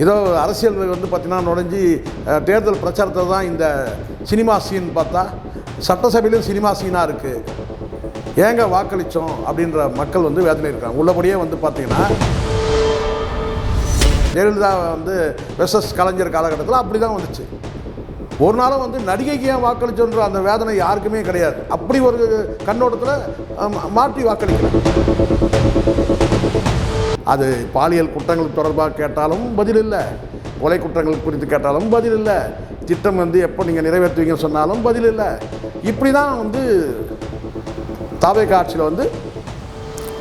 ஏதோ அரசியல் வந்து பார்த்திங்கன்னா நுழைஞ்சி தேர்தல் பிரச்சாரத்தில் தான் இந்த சினிமா சீன் பார்த்தா சட்டசபையிலும் சினிமா சீனாக இருக்குது. ஏங்க வாக்களித்தோம் அப்படின்ற மக்கள் வந்து வேதனை இருக்காங்க. உள்ளபடியே வந்து பார்த்திங்கன்னா ஜெயலலிதா வந்து வெர்சஸ் கலைஞர் காலகட்டத்தில் அப்படி தான் வந்துச்சு. ஒரு நாளும் வந்து நடிகைக்கு ஏன் வாக்களிச்சோன்ற அந்த வேதனை யாருக்குமே கிடையாது. அப்படி ஒரு கண்ணோட்டத்தில் மாற்றி வாக்களிக்கிறாங்க. அது பாலியல் குற்றங்கள் தொடர்பாக கேட்டாலும் பதில் இல்லை, கொலை குற்றங்கள் குறித்து கேட்டாலும் பதில் இல்லை, திட்டம் வந்து எப்போ நீங்கள் நிறைவேற்றுவீங்கன்னு சொன்னாலும் பதில் இல்லை. இப்படி தான் வந்து தாவேகா ஆட்சியில் வந்து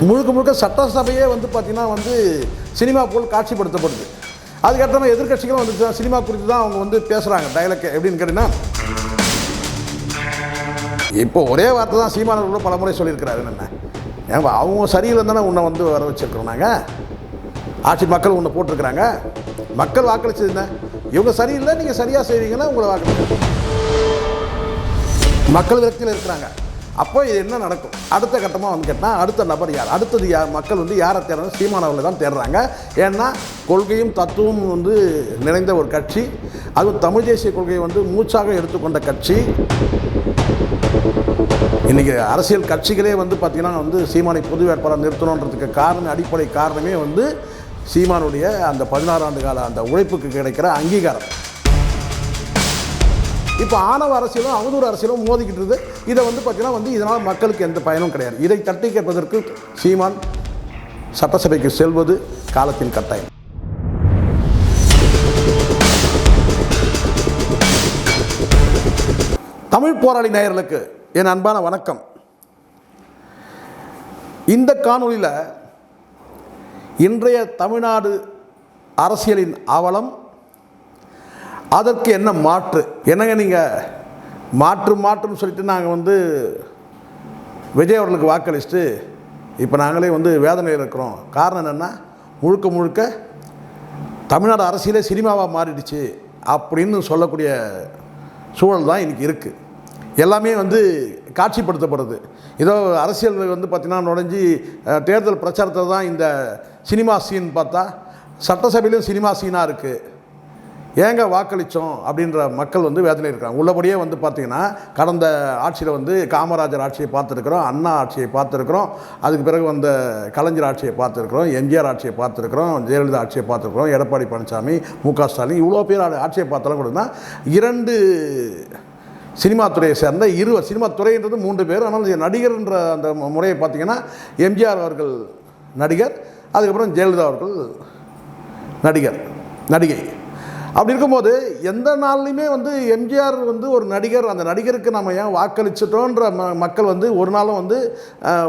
முழுக்க முழுக்க சட்டசபையே வந்து பார்த்திங்கன்னா வந்து சினிமா போல் காட்சிப்படுத்தப்படுது. அதுக்கப்புறமா எதிர்கட்சிகளும் வந்து சினிமா குறித்து தான் அவங்க வந்து பேசுகிறாங்க. டைலாக் எப்படின்னு கேட்டிங்கன்னா, இப்போ ஒரே வார்த்தை தான் சீமானவர்கள் பல முறை சொல்லியிருக்கிறாரு. என்ன ஏன் அவங்க சரியில்லைன்னு தானே உன்னை வந்து வர வச்சுருக்கிறோம். நாங்கள் ஆட்சி மக்கள் உன்னை போட்டிருக்கிறாங்க. மக்கள் வாக்களிச்சது என்ன, இவங்க சரியில்லை, நீங்கள் சரியாக செய்வீங்கன்னா உங்களை வாக்களிக்க மக்கள் விரக்தியில் இருக்கிறாங்க. அப்போ இது என்ன நடக்கும்? அடுத்த கட்டமாக வந்து கேட்டால் அடுத்த நபர் யார், அடுத்தது யார்? மக்கள் வந்து யாரை தேடுறாங்க? சீமானவர்களை தான் தேடுறாங்க. ஏன்னா கொள்கையும் தத்துவமும் வந்து நிறைந்த ஒரு கட்சி, அதுவும் தமிழ் தேசிய கொள்கையை வந்து மூச்சாக எடுத்துக்கொண்ட கட்சி. இன்றைக்கி அரசியல் கட்சிகளே வந்து பார்த்திங்கன்னா வந்து சீமானை பொது வேட்பாளர் நிறுத்தணுன்றதுக்கு அடிப்படை காரணமே வந்து சீமானுடைய அந்த 16 ஆண்டு கால அந்த உழைப்புக்கு கிடைக்கிற அங்கீகாரம். இப்போ ஆணவ அரசியலும் அவதூறு அரசியலும் மோதிக்கிட்டு இதை வந்து பார்த்திங்கன்னா வந்து இதனால் மக்களுக்கு எந்த பயனும் கிடையாது. இதை தட்டி கேட்பதற்கு சீமான் சட்டசபைக்கு செல்வது காலத்தின் கட்டாயம். தமிழ் போராளி நேயர்களுக்கு என் அன்பான வணக்கம். இந்த காணொளியில் இன்றைய தமிழ்நாடு அரசியலின் அவலம், அதற்கு என்ன மாற்று, என்னங்க நீங்கள் மாற்றுன்னு சொல்லிட்டு நாங்கள் வந்து விஜய் அவர்களுக்கு வாக்களிச்சுட்டு இப்போ நாங்களே வந்து வேதனையில் இருக்கிறோம். காரணம் என்னென்னா, முழுக்க தமிழ்நாடு அரசியலே சினிமாவாக மாறிடுச்சு அப்படின்னு சொல்லக்கூடிய சூழல் தான் இன்றைக்கி இருக்குது. எல்லாமே வந்து காட்சிப்படுத்தப்படுது. ஏதோ அரசியல் வந்து பார்த்திங்கன்னா நுழைஞ்சி தேர்தல் பிரச்சாரத்தில் தான் இந்த சினிமா சீன் பார்த்தா சட்டசபையிலும் சினிமா சீனாக இருக்குது. ஏங்க வாக்களித்தோம் அப்படின்ற மக்கள் வந்து வேதனை இருக்காங்க. உள்ளபடியே வந்து பார்த்திங்கன்னா கடந்த ஆட்சியில் வந்து காமராஜர் ஆட்சியை பார்த்துருக்குறோம், அண்ணா ஆட்சியை பார்த்துருக்குறோம், அதுக்கு பிறகு வந்த கலைஞர் ஆட்சியை பார்த்துருக்குறோம், எம்ஜிஆர் ஆட்சியை பார்த்துருக்குறோம், ஜெயலலிதா ஆட்சியை பார்த்துருக்குறோம், எடப்பாடி பழனிசாமி, முக ஸ்டாலின், இவ்வளோ பேர் ஆட்சியை பார்த்தாலும் கூட 2 சினிமா துறையை சேர்ந்த 20 சினிமா துறைன்றது 3 பேர். ஆனால் நடிகர்ன்ற அந்த முறையை பார்த்திங்கன்னா எம்ஜிஆர் அவர்கள் நடிகர், அதுக்கப்புறம் ஜெயலலிதா அவர்கள் நடிகை. அப்படி இருக்கும்போது எந்த நாள்லையுமே வந்து எம்ஜிஆர் வந்து ஒரு நடிகர், அந்த நடிகருக்கு நம்ம ஏன் வாக்களிச்சிட்டோன்ற மக்கள் வந்து ஒரு நாளும் வந்து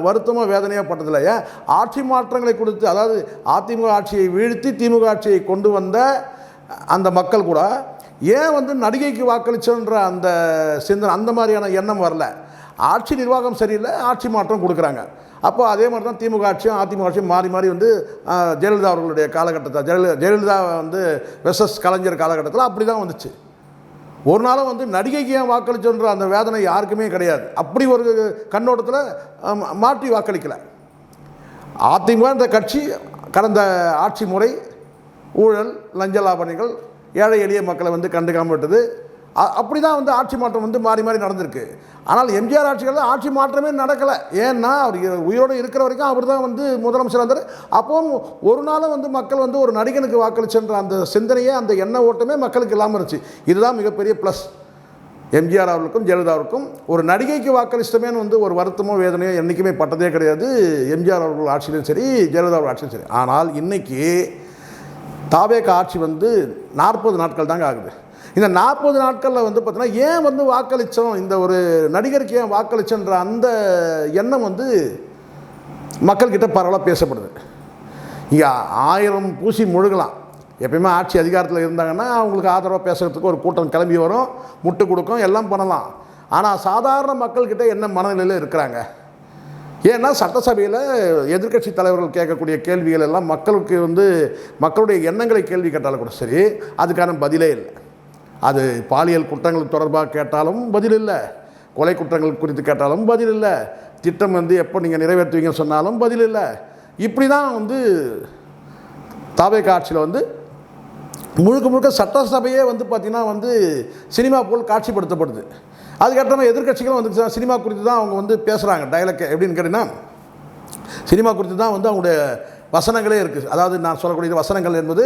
வருத்தமாக வேதனையாக பட்டதில்லை. ஏன் ஆட்சி மாற்றங்களை கொடுத்து, அதாவது அதிமுக ஆட்சியை வீழ்த்தி திமுக ஆட்சியை கொண்டு வந்த அந்த மக்கள் கூட ஏன் வந்து நடிகைக்கு வாக்களிச்சோன்ற அந்த சிந்தனை, அந்த மாதிரியான எண்ணம் வரல. ஆட்சி நிர்வாகம் சரியில்லை, ஆட்சி மாற்றம் கொடுக்குறாங்க. அப்போ அதே மாதிரி தான் திமுக ஆட்சியும் அதிமுக ஆட்சியும் மாறி வந்து ஜெயலலிதா அவர்களுடைய காலகட்டத்தை ஜெயலலிதா வந்து வெர்சஸ் கலைஞர் காலகட்டத்தில் அப்படி தான் வந்துச்சு. ஒரு நாளும் வந்து நடிகைக்கு ஏன் வாக்களிச்சோன்ற அந்த வேதனை யாருக்குமே கிடையாது. அப்படி ஒரு கண்ணோட்டத்தில் மாற்றி வாக்களிக்கலை. அதிமுக என்ற கட்சி கடந்த ஆட்சி முறை ஊழல், லஞ்ச லாபணிகள், ஏழை எளிய மக்களை வந்து கண்டுக்காமல் விட்டது. அப்படி தான் வந்து ஆட்சி மாற்றம் வந்து மாறி நடந்திருக்கு. ஆனால் எம்ஜிஆர் ஆட்சிகளில் ஆட்சி மாற்றமே நடக்கலை. ஏன்னா அவர் உயிரோடு இருக்கிற வரைக்கும் அவர் தான் வந்து முதலமைச்சர் இருந்தார். அப்போவும் ஒரு நாளும் வந்து மக்கள் வந்து ஒரு நடிகனுக்கு வாக்களிச்சுன்ற அந்த சிந்தனையே, அந்த எண்ண ஓட்டமே மக்களுக்கு இல்லாமல் இருந்துச்சு. இதுதான் மிகப்பெரிய ப்ளஸ். எம்ஜிஆர் அவர்களுக்கும் ஜெயலலிதாவுக்கும் ஒரு நடிகைக்கு வாக்களிச்சிட்டமேனு வந்து ஒரு வருத்தமோ வேதனையோ என்றைக்குமே பட்டதே கிடையாது. எம்ஜிஆர் அவர்கள் ஆட்சியிலும் சரி, ஜெயலலிதா அவர்கள் ஆட்சியும் சரி. ஆனால் இன்றைக்கி தாவேகா ஆட்சி வந்து 40 நாட்கள் தாங்க ஆகுது. இந்த 40 நாட்களில் வந்து பார்த்தீங்கன்னா ஏன் வந்து வாக்களித்தோம், இந்த ஒரு நடிகருக்கு ஏன் வாக்களிச்சோன்ற அந்த எண்ணம் வந்து மக்கள்கிட்ட பரவலாக பேசப்படுது. இங்கே 1000 பூசி முழுகலாம். எப்பயுமே ஆட்சி அதிகாரத்தில் இருந்தாங்கன்னா அவங்களுக்கு ஆதரவாக பேசுகிறதுக்கு ஒரு கூட்டம் கிளம்பி வரும், முட்டு கொடுக்கும், எல்லாம் பண்ணலாம். ஆனால் சாதாரண மக்கள்கிட்ட என்ன மனநிலையில் இருக்கிறாங்க? ஏன்னா சட்டசபையில் எதிர்க்கட்சி தலைவர்கள் கேட்கக்கூடிய கேள்விகள் எல்லாம் மக்களுக்கு வந்து மக்களுடைய எண்ணங்களை கேள்வி கேட்டாலும் கூட சரி, அதுக்கான பதிலே இல்லை. அது பாலியல் குற்றங்கள் தொடர்பாக கேட்டாலும் பதில் இல்லை, கொலை குற்றங்கள் குறித்து கேட்டாலும் பதில் இல்லை, திட்டம் வந்து எப்போ நீங்கள் நிறைவேற்றுவீங்கன்னு சொன்னாலும் பதில் இல்லை. இப்படி தான் வந்து தாவேகா ஆட்சியில் வந்து முழுக்க முழுக்க சட்டசபையே வந்து பார்த்திங்கன்னா வந்து சினிமா போல் காட்சிப்படுத்தப்படுது. அதுக்கப்புறமா எதிர்க்கட்சிகளும் வந்து சினிமா குறித்து தான் அவங்க வந்து பேசுகிறாங்க. டைலாக் எப்படின்னு கேட்டிங்கன்னா, சினிமா குறித்து தான் வந்து அவங்களுடைய வசனங்களே இருக்குது. அதாவது நான் சொல்லக்கூடிய வசனங்கள் என்பது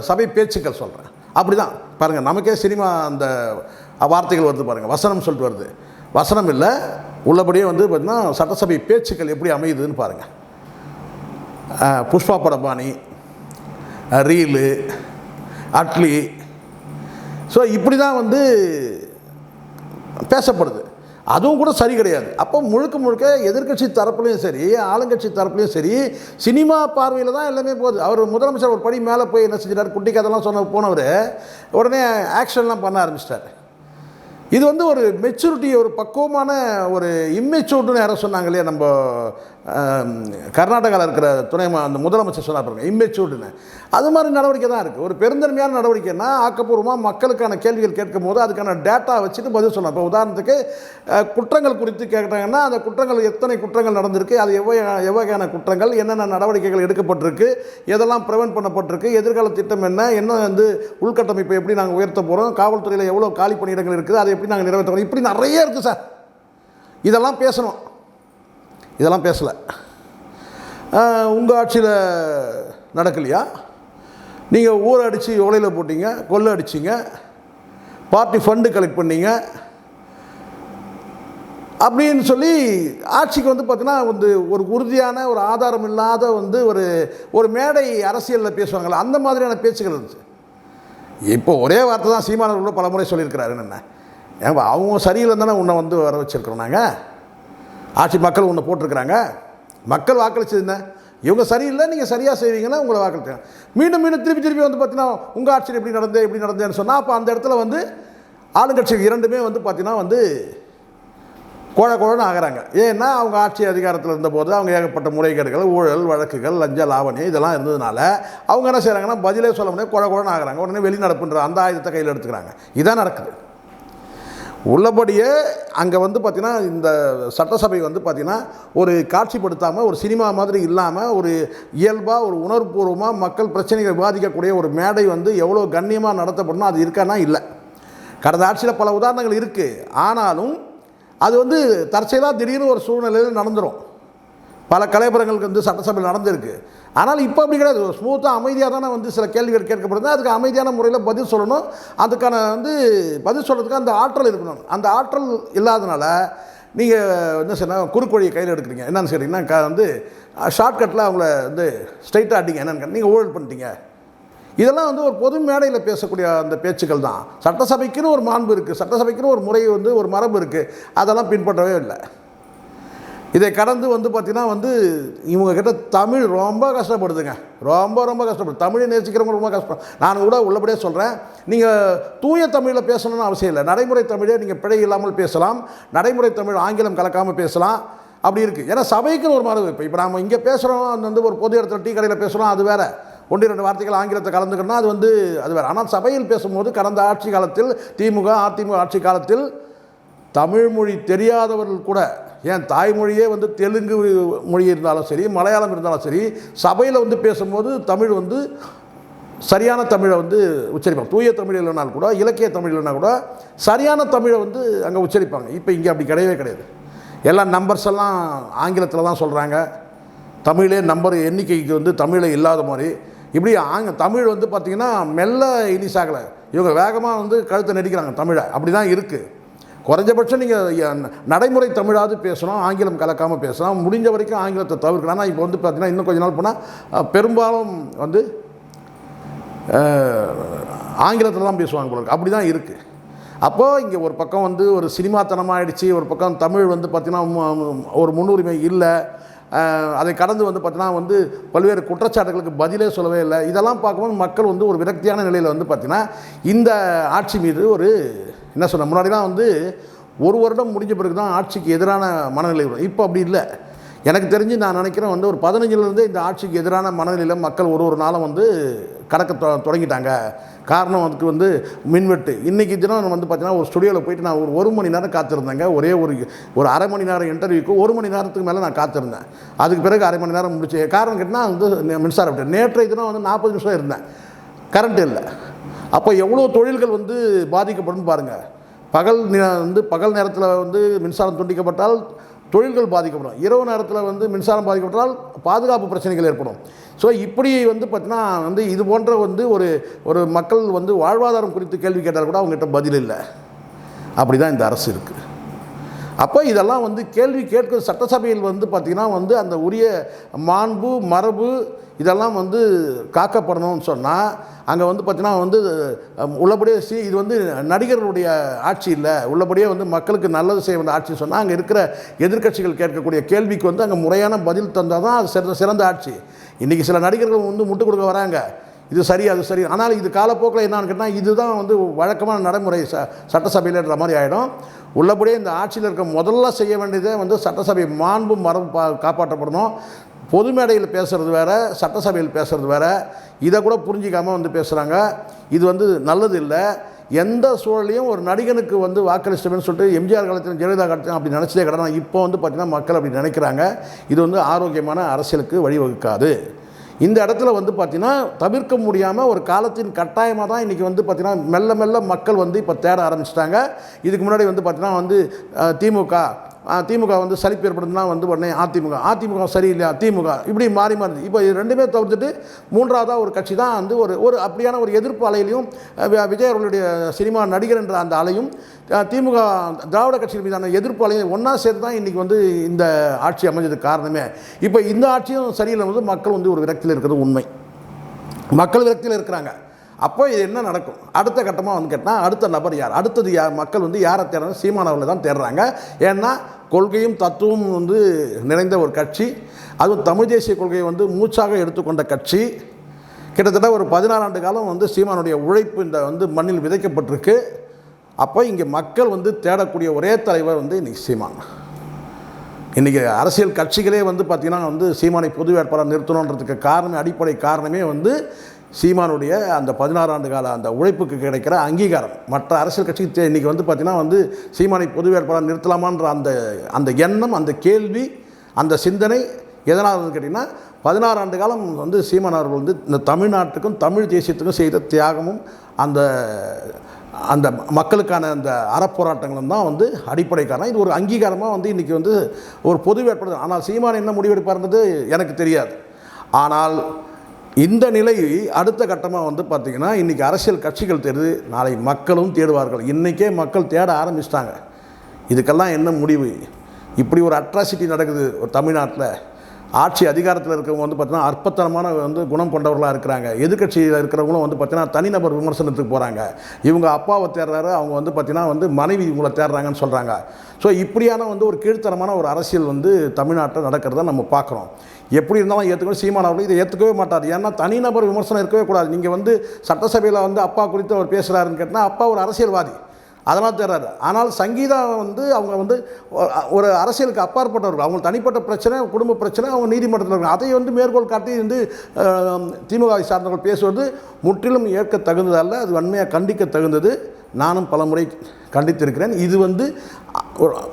சபை பேச்சுக்கள் சொல்கிறேன். அப்படி தான் பாருங்கள், நமக்கே சினிமா அந்த வார்த்தைகள் வருது பாருங்கள், வசனம் சொல்லிட்டு வருது. வசனம் இல்லை, உள்ளபடியே வந்து பார்த்திங்கன்னா சட்டசபை பேச்சுக்கள் எப்படி அமையுதுன்னு பாருங்கள். புஷ்பா படபாணி, ரீலு, அட்லி, ஸோ இப்படி தான் வந்து பேசப்படுது. அதுவும் கூட சரி கிடையாது. அப்போ முழுக்க முழுக்க எதிர்க்கட்சி தரப்புலையும் சரி, ஆளுங்கட்சி தரப்புலையும் சரி, சினிமா பார்வையில் தான் எல்லாமே போகுது. அவர் முதலமைச்சர் ஒரு படி மேலே போய் என்ன செஞ்சிட்டார், குட்டி கதைலாம் சொன்ன போனவர் உடனே ஆக்ஷன்லாம் பண்ண ஆரம்பிச்சிட்டார். இது வந்து ஒரு மெச்சூரிட்டி, ஒரு பக்குவமான ஒரு இம்மெச்சூர்டுன்னு யாரோ சொன்னாங்க இல்லையா, நம்ம கர்நாடகாவில் இருக்கிற அந்த முதலமைச்சர் சொன்னார் பாருங்க, இம்மெச்சூர்டுன்னு. அது மாதிரி நடவடிக்கை தான் இருக்குது. ஒரு பெருந்தன்மையான நடவடிக்கைன்னா ஆக்கப்பூர்வமாக மக்களுக்கான கேள்விகள் கேட்கும் போது அதுக்கான டேட்டா வச்சுட்டு பதில் சொல்லலாம். இப்போ உதாரணத்துக்கு குற்றங்கள் குறித்து கேட்டாங்கன்னா அந்த குற்றங்கள் எத்தனை குற்றங்கள் நடந்திருக்கு, அது எவ்வகையான குற்றங்கள், என்னென்ன நடவடிக்கைகள் எடுக்கப்பட்டிருக்கு, எதெல்லாம் ப்ரிவென்ட் பண்ணப்பட்டிருக்கு, எதிர்கால திட்டம் என்ன வந்து உள்கட்டமைப்பை எப்படி நாங்கள் உயர்த்த போகிறோம், காவல்துறையில் எவ்வளோ காலி பணியிடங்கள் இருக்குது, அதை எப்படி நாங்கள் நிறைவேற்ற போகிறோம், இப்படி நிறைய இருக்குது சார். இதெல்லாம் பேசணும். இதெல்லாம் பேசலை. உங்கள் ஆட்சியில் நடக்கலையா? நீங்கள் ஊரை அடித்து ஓலையில் போட்டீங்க, கொள்ளை அடிச்சிங்க, பார்ட்டி ஃபண்டு கலெக்ட் பண்ணீங்க அப்படின்னு சொல்லி ஆட்சிக்கு வந்து பார்த்தீங்கன்னா வந்து ஒரு உறுதியான ஒரு ஆதாரம் இல்லாத வந்து ஒரு மேடை அரசியலில் பேசுவாங்கள்ல, அந்த மாதிரியான பேச்சுகள் இருந்துச்சு. இப்போ ஒரே வார்த்தை தான் சீமானவர்களோட பல முறை சொல்லியிருக்கிறாரு. என்ன ஏன் அவங்க சரியில்லை தானே உன்னை வந்து வர வச்சுருக்கிறோம் நாங்கள், ஆட்சி மக்கள் உன்னை போட்டிருக்கிறாங்க, மக்கள் வாக்களிச்சது என்ன, இவங்க சரியில்லை, நீங்கள் சரியாக செய்வீங்கன்னா உங்களை வாக்களித்தாங்க. மீண்டும் மீண்டும் திருப்பி வந்து பார்த்தீங்கன்னா உங்கள் ஆட்சியில் எப்படி நடந்தேன்னு சொன்னால் அப்போ அந்த இடத்துல வந்து ஆளுங்கட்சிகள் இரண்டுமே வந்து பார்த்தீங்கன்னா வந்து கோழன்னு ஆகிறாங்க. ஏன்னா அவங்க ஆட்சி அதிகாரத்தில் இருந்தபோது அவங்க ஏகப்பட்ட முறைகேடுகள், ஊழல் வழக்குகள், லஞ்ச லாவணி இதெல்லாம் இருந்ததுனால அவங்க என்ன செய்கிறாங்கன்னா பதிலே சொல்ல முடியாது, கோழன்னு ஆகிறாங்க. உடனே வெளிநடப்புன்ற அந்த ஆயுதத்தை கையில் எடுத்துக்கிறாங்க. இதான் நடக்குது. உள்ளபடியே அங்கே வந்து பார்த்திங்கன்னா இந்த சட்டசபை வந்து பார்த்திங்கன்னா ஒரு காட்சிப்படுத்தாமல், ஒரு சினிமா மாதிரி இல்லாமல், ஒரு இயல்பாக ஒரு உணர்வுபூர்வமாக மக்கள் பிரச்சனைகளை விவாதிக்கக்கூடிய ஒரு மேடை வந்து எவ்வளோ கண்ணியமாக நடத்தப்படணும், அது இருக்கான்னா இல்லை. கடந்த ஆட்சியில் பல உதாரணங்கள் இருக்குது. ஆனாலும் அது வந்து தற்செயலாக திடீர்னு ஒரு சூழ்நிலையில் நடந்துடும். பல கலைபுரங்களுக்கு வந்து சட்டசபையில் நடந்திருக்கு. ஆனால் இப்போ அப்படி கிடையாது. ஸ்மூத்தாக அமைதியாக தானே வந்து சில கேள்விகள் கேட்கப்படுது. அதுக்கு அமைதியான முறையில் பதில் சொல்லணும். அதுக்கான வந்து பதில் சொல்கிறதுக்கு அந்த ஆற்றல் இருக்கணும். அந்த ஆற்றல் இல்லாதனால நீங்கள் என்ன சொன்னால் குறுக்கு வழியை கையில் எடுக்கிறீங்க. என்னென்னு கேட்டிங்கன்னா வந்து ஷார்ட்கட்டில் அவங்கள வந்து ஸ்ட்ரைட்டாக அடிங்க. என்னென்னு நீங்கள் ஊழல் பண்ணிட்டீங்க. இதெல்லாம் வந்து ஒரு பொது மேடையில் பேசக்கூடிய அந்த பேச்சுக்கள் தான். சட்டசபைக்குன்னு ஒரு மாண்பு இருக்குது, சட்டசபைக்குன்னு ஒரு முறை வந்து ஒரு மரபு இருக்குது. அதெல்லாம் பின்பற்றவே இல்லை. இதை கடந்து வந்து பார்த்திங்கன்னா வந்து இவங்கக்கிட்ட தமிழ் ரொம்ப கஷ்டப்படுதுங்க. ரொம்ப கஷ்டப்படுது. தமிழை நேசிக்கிறவங்க ரொம்ப கஷ்டம். நான் கூட உள்ளபடியே சொல்கிறேன், நீங்கள் தூய தமிழில் பேசணும்னு அவசியம் இல்லை. நடைமுறை தமிழே நீங்கள் பிழை இல்லாமல் பேசலாம். நடைமுறை தமிழ் ஆங்கிலம் கலக்காமல் பேசலாம். அப்படி இருக்குது. ஏன்னா சபைக்குன்னு ஒரு மரபு. இப்போ நாம் இங்கே பேசுகிறோம், அது வந்து ஒரு பொது இடத்துல டீ கடையில் பேசுகிறோம், அது வேறு. 1-2 வார்த்தைகள் ஆங்கிலத்தை கலந்துக்கணும்னா அது வேறு. ஆனால் சபையில் பேசும்போது கடந்த ஆட்சி காலத்தில் அதிமுக ஆட்சி காலத்தில் தமிழ் மொழி தெரியாதவர்கள் கூட, ஏன் தாய்மொழியே வந்து தெலுங்கு மொழி இருந்தாலும் சரி, மலையாளம் இருந்தாலும் சரி, சபையில் வந்து பேசும்போது தமிழ் வந்து சரியான தமிழை வந்து உச்சரிப்பாங்க. தூய தமிழ் இல்லைனாலும் கூட, இலக்கிய தமிழ் இல்லைனா கூட சரியான தமிழை வந்து அங்கே உச்சரிப்பாங்க. இப்போ இங்கே அப்படி கிடையவே கிடையாது. எல்லாம் நம்பர்ஸ் எல்லாம் ஆங்கிலத்தில் தான் சொல்கிறாங்க. தமிழே நம்பர் எண்ணிக்கைக்கு வந்து தமிழே இல்லாத மாதிரி இப்படி தமிழ் வந்து பார்த்திங்கன்னா மெல்ல இனிஸ் ஆகலை. இவங்க வேகமாக வந்து கழுத்தை நெடிக்கிறாங்க தமிழை. அப்படி தான் இருக்குது. குறைஞ்சபட்சம் நீங்கள் நடைமுறை தமிழாவது பேசணும், ஆங்கிலம் கலக்காமல் பேசணும். முடிஞ்ச வரைக்கும் ஆங்கிலத்தை தவிர்க்கணும். ஆனால் இப்போ வந்து பார்த்திங்கன்னா இன்னும் கொஞ்ச நாள் போனால் பெரும்பாலும் வந்து ஆங்கிலத்தில் தான் பேசுவாங்க போல. அப்படி தான் இருக்குது. அப்போது இங்கே ஒரு பக்கம் வந்து ஒரு சினிமாத்தனமாகிடுச்சு, ஒரு பக்கம் தமிழ் வந்து பார்த்திங்கன்னா ஒரு முன்னுரிமை இல்லை. அதை கடந்து வந்து பார்த்திங்கன்னா வந்து பல்வேறு குற்றச்சாட்டுகளுக்கு பதிலே சொல்லவே இல்லை. இதெல்லாம் பார்க்கும்போது மக்கள் வந்து ஒரு விரக்தியான நிலையில் வந்து பார்த்திங்கன்னா இந்த ஆட்சி மீது ஒரு என்ன சொன்ன, முன்னாடிலாம் வந்து 1 வருடம் முடிஞ்ச பிறகு தான் ஆட்சிக்கு எதிரான மனநிலை வரும். இப்போ அப்படி இல்லை. எனக்கு தெரிஞ்சு நான் நினைக்கிறேன் வந்து ஒரு 15லேருந்தே இந்த ஆட்சிக்கு எதிரான மனநிலையில் மக்கள் ஒரு நாளும் வந்து கடக்க தொடங்கிட்டாங்க. காரணம் அதுக்கு வந்து மின்வெட்டு. இன்றைக்கி தினம் வந்து பார்த்திங்கன்னா ஒரு ஸ்டுடியோவில் போயிட்டு நான் ஒரு மணி நேரம் காத்திருந்தேங்க. ஒரே ஒரு அரை மணி நேரம் இன்டர்வியூக்கு 1 மணி நேரத்துக்கு மேலே நான் காத்திருந்தேன். அதுக்கு பிறகு அரை மணி நேரம் முடிச்சு. காரணம் கேட்டால் வந்து மின்சாரம் விட்டு நேற்றைய தினம் வந்து 40 நிமிஷம் இருந்தேன். கரண்ட் இல்லை. அப்போ எவ்வளோ தொழில்கள் வந்து பாதிக்கப்படும் பாருங்கள். பகல் நேரத்தில் வந்து மின்சாரம் துண்டிக்கப்பட்டால் தொழில்கள் பாதிக்கப்படும், இரவு நேரத்தில் வந்து மின்சாரம் பாதிக்கப்பட்டால் பாதுகாப்பு பிரச்சனைகள் ஏற்படும். ஸோ இப்படி வந்து பார்த்திங்கன்னா வந்து இது போன்ற வந்து ஒரு மக்கள் வந்து வாழ்வாதாரம் குறித்து கேள்வி கேட்டால் கூட அவங்ககிட்ட பதில் இல்லை. அப்படி தான் இந்த அரசு இருக்குது. அப்போ இதெல்லாம் வந்து கேள்வி கேட்க சட்டசபையில் வந்து பார்த்திங்கன்னா வந்து அந்த உரிய மாண்பு மரபு இதெல்லாம் வந்து காக்கப்படணும்னு சொன்னால் அங்கே வந்து பார்த்திங்கன்னா வந்து உள்ளபடியே இது வந்து நடிகர்களுடைய ஆட்சி இல்லை, உள்ளபடியே வந்து மக்களுக்கு நல்லது செய்ய வேண்டிய ஆட்சி சொன்னால் அங்கே இருக்கிற எதிர்க்கட்சிகள் கேட்கக்கூடிய கேள்விக்கு வந்து அங்கே முறையான பதில் தந்தால் தான் அது சிறந்த ஆட்சி. இன்றைக்கி சில நடிகர்கள் வந்து முட்டுக் கொடுக்க வராங்க, இது சரி அது சரி. ஆனால் இது காலப்போக்கில் என்னான்னு கேட்டால் இதுதான் வந்து வழக்கமான நடைமுறை சட்டசபையில்ன்ற மாதிரி ஆகிடும். உள்ளபடியே இந்த ஆட்சியில் இருக்க முதல்ல செய்ய வேண்டியதே வந்து சட்டசபை மாண்பு மரபு காப்பாற்றப்படணும். பொது மேடையில் பேசுகிறது வேறு, சட்டசபையில் பேசுகிறது வேறு. இதை கூட புரிஞ்சிக்காமல் வந்து பேசுகிறாங்க. இது வந்து நல்லது இல்லை. எந்த சூழலையும் ஒரு நடிகனுக்கு வந்து வாக்களிச்சிட்டோம்னு சொல்லிட்டு எம்ஜிஆர் காலத்திலும் ஜெயலலிதா காலத்திலும் அப்படி நினச்சதே கிடையாது. இப்போ வந்து பார்த்திங்கன்னா மக்கள் அப்படி நினைக்கிறாங்க. இது வந்து ஆரோக்கியமான அரசியலுக்கு வழிவகுக்காது. இந்த இடத்துல வந்து பார்த்திங்கன்னா தவிர்க்க முடியாமல் ஒரு காலத்தின் கட்டாயமாக தான் இன்றைக்கி வந்து பார்த்திங்கன்னா மெல்ல மெல்ல மக்கள் வந்து இப்போ தேட ஆரம்பிச்சிட்டாங்க. இதுக்கு முன்னாடி வந்து பார்த்திங்கன்னா வந்து திமுக வந்து சலிப்பு ஏற்படுதுன்னா வந்து உடனே அதிமுக சரியில்லையா திமுக இப்படி மாறி மாறுது. இப்போ இது ரெண்டுமே தவிர்த்துட்டு மூன்றாவதாக ஒரு கட்சி தான் வந்து ஒரு அப்படியான ஒரு எதிர்ப்பு அலையிலையும் விஜய் அவர்களுடைய சினிமா நடிகர் என்ற அந்த அலையும் திமுக திராவிட கட்சிகள் மீதான எதிர்ப்பு அலையும் ஒன்றா சேர்த்து தான் இன்றைக்கி வந்து இந்த ஆட்சி அமைஞ்சதுக்கு காரணமே. இப்போ இந்த ஆட்சியும் சரியில்லை வந்து மக்கள் வந்து ஒரு விரக்தியில் இருக்கிறது உண்மை. மக்கள் விரக்தியில் இருக்கிறாங்க. அப்போ இது என்ன நடக்கும்? அடுத்த கட்டமாக வந்து கேட்டால் அடுத்த நபர் யார், அடுத்தது மக்கள் வந்து யாரை தேடுறாங்க? சீமானவர்களை தான் தேடுறாங்க. ஏன்னா கொள்கையும் தத்துவமும் வந்து நிறைந்த ஒரு கட்சி, அதுவும் தமிழ் தேசிய கொள்கையை வந்து மூச்சாக எடுத்துக்கொண்ட கட்சி. கிட்டத்தட்ட ஒரு 16 ஆண்டு காலம் வந்து சீமானுடைய உழைப்பு இந்த வந்து மண்ணில் விதைக்கப்பட்டிருக்கு. அப்போ இங்கே மக்கள் வந்து தேடக்கூடிய ஒரே தலைவர் வந்து இன்றைக்கி சீமான். இன்றைக்கி அரசியல் கட்சிகளே வந்து பார்த்திங்கன்னா வந்து சீமானை பொது வேட்பாளர் நிறுத்தணுன்றதுக்கு அடிப்படை காரணமே வந்து சீமானுடைய அந்த 16 ஆண்டு கால அந்த உழைப்புக்கு கிடைக்கிற அங்கீகாரம். மற்ற அரசியல் கட்சிக்கு இன்றைக்கி வந்து பார்த்திங்கன்னா வந்து சீமானை பொது வேட்பாளர் நிறுத்தலாமான்ற அந்த எண்ணம், அந்த கேள்வி, அந்த சிந்தனை எதனால் கேட்டிங்கன்னா 16 ஆண்டு காலம் வந்து சீமான் அவர்கள் வந்து இந்த தமிழ்நாட்டுக்கும் தமிழ் தேசியத்துக்கும் செய்த தியாகமும் அந்த மக்களுக்கான அந்த அறப்போராட்டங்களும் தான் வந்து அடிப்படை காரணம். இது ஒரு அங்கீகாரமாக வந்து இன்றைக்கி வந்து ஒரு பொது வேட்பாளர். ஆனால் சீமான் என்ன முடிவெடுப்பார்ன்றது எனக்கு தெரியாது. ஆனால் இந்த நிலை அடுத்த கட்டமாக வந்து பார்த்திங்கன்னா இன்றைக்கி அரசியல் கட்சிகள் தேடுது, நாளை மக்களும் தேடுவார்கள். இன்றைக்கே மக்கள் தேட ஆரம்பிச்சிட்டாங்க. இதுக்கெல்லாம் என்ன முடிவு? இப்படி ஒரு அட்ராசிட்டி நடக்குது ஒரு தமிழ்நாட்டில். ஆட்சி அதிகாரத்தில் இருக்கிறவங்க வந்து பார்த்திங்கன்னா அற்பத்தனமான வந்து குணம் கொண்டவர்களாக இருக்கிறாங்க. எதிர்கட்சியில் இருக்கிறவங்களும் வந்து பார்த்திங்கன்னா தனிநபர் விமர்சனத்துக்கு போகிறாங்க. இவங்க அப்பாவை தேடுறாரு, அவங்க வந்து பார்த்திங்கன்னா வந்து மனைவி இவங்களை தேடுறாங்கன்னு சொல்கிறாங்க. ஸோ இப்படியான வந்து ஒரு கீழ்த்தரமான ஒரு அரசியல் வந்து தமிழ்நாட்டில் நடக்கிறத நம்ம பார்க்குறோம். எப்படி இருந்தாலும் ஏற்றுக்கணும். சீமான் அவர்கள் இதை ஏற்றுக்கவே மாட்டார். ஏன்னா தனிநபர் விமர்சனம் இருக்கவே கூடாது. நீங்கள் வந்து சட்டசபையில் வந்து அப்பா குறித்து அவர் பேசுகிறாருன்னு கேட்டால் அப்பா ஒரு அரசியல்வாதி, அதனால் தேர்றாரு. ஆனால் சங்கீதா வந்து அவங்க வந்து ஒரு அரசியலுக்கு அப்பாற்பட்டவர்கள். அவங்க தனிப்பட்ட பிரச்சனை, குடும்ப பிரச்சனை, அவங்க நீதிமன்றத்தில் இருக்காங்க. அதை வந்து மேற்கோள் காட்டி வந்து திமுகவை சார்ந்தவர்கள் பேசுவது முற்றிலும் ஏற்க தகுந்ததல்ல. அது வன்மையாக கண்டிக்க தகுந்தது. நானும் பலமுறை கண்டித்திருக்கிறேன். இது வந்து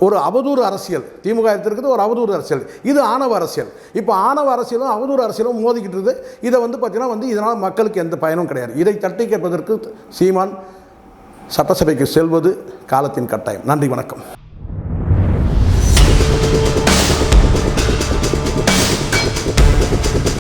ஒரு அவதூறு அரசியல். திமுக எடுத்திருக்கிறது ஒரு அவதூறு அரசியல். இது ஆணவ அரசியல். இப்போ ஆணவ அரசியலும் அவதூறு அரசியலும் மோதிக்கிட்டு இதை வந்து பார்த்திங்கன்னா வந்து இதனால் மக்களுக்கு எந்த பயனும் கிடையாது. இதை தட்டி கேட்பதற்கு சீமான் சட்டசபைக்கு செல்வது காலத்தின் கட்டாயம். நன்றி, வணக்கம்.